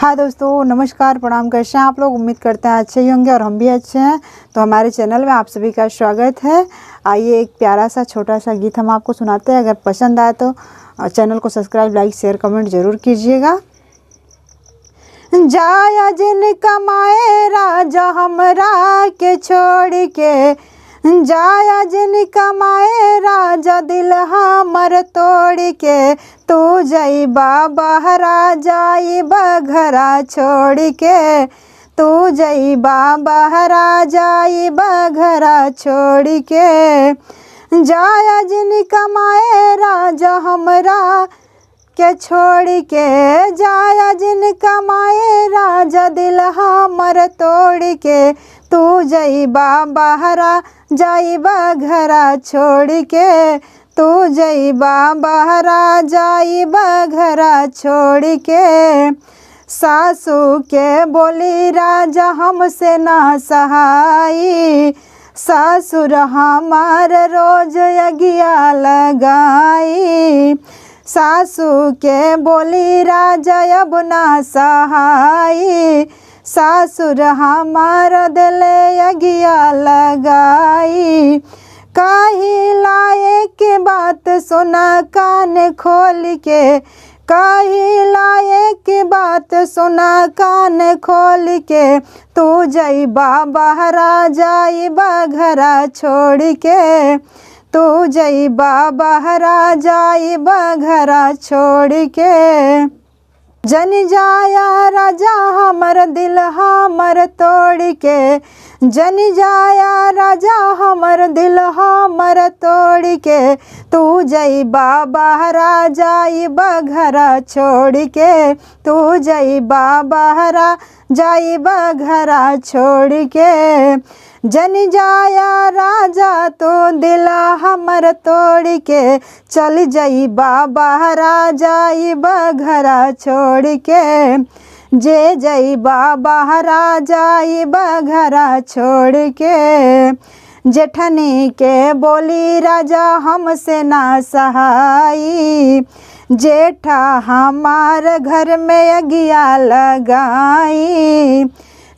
हाँ दोस्तों, नमस्कार, प्रणाम। कैसे हैं आप लोग? उम्मीद करते हैं अच्छे ही होंगे और हम भी अच्छे हैं। तो हमारे चैनल में आप सभी का स्वागत है। आइए एक प्यारा सा छोटा सा गीत हम आपको सुनाते हैं। अगर पसंद आए तो चैनल को सब्सक्राइब, लाइक, शेयर, कमेंट ज़रूर कीजिएगा। जाया जिन कमाए राजा हमरा के छोड़ के, जाया जिन कमाए राजा दिल हमर तोड़ के, तू जइबा बहरा जाइबा घरा छोड़ के, तू जइबा बहरा जाइबा घरा छोड़ के। जाया जिन कमाए राजा हमरा के छोड़ के, जाया जिन कमाए राजा दिल हमर तोड़ के, तू जइबा बहरा जाइबा घरा छोड़ के, तू जइबा बहरा जाइबा घरा छोड़ के। सासू के बोली राजा हमसे ना सहाई, सासुर हमार रोज अगिया लगाई, सासू के बोली राजा अब ना सहाई, सासुर हमार दिले अगिया लगाई। काहे लाए के बात सुना कान खोल के, काहे लाए के बात सुना कान खोल के, तू जइबा बहरा जाइबा घरा छोड़ के, तू जइबा बहरा जाइबा घरा छोड़ के। जन जाया राजा हमर दिल हमर तोड़ के, जन जाया राजा हमर दिल हमर तोड़ के, तू जइबा बहरा जाइबा घरा छोड़ के, तू जइबा बहरा जाइबा घरा छोड़ के। जन जाया राजा तो दिल हमर तोड़ के, चल जइबा बहरा जाइबा घरा छोड़ के, जे जइबा बहरा जाइबा घरा छोड़ के। जेठनी के बोली राजा हमसे ना सहाई, जेठा हमार घर में अगिया लगाई,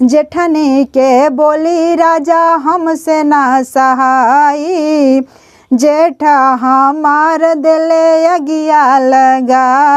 जेठनी के बोली राजा हमसे ना सहाई, जेठा हमार दिले अगिया लगाई।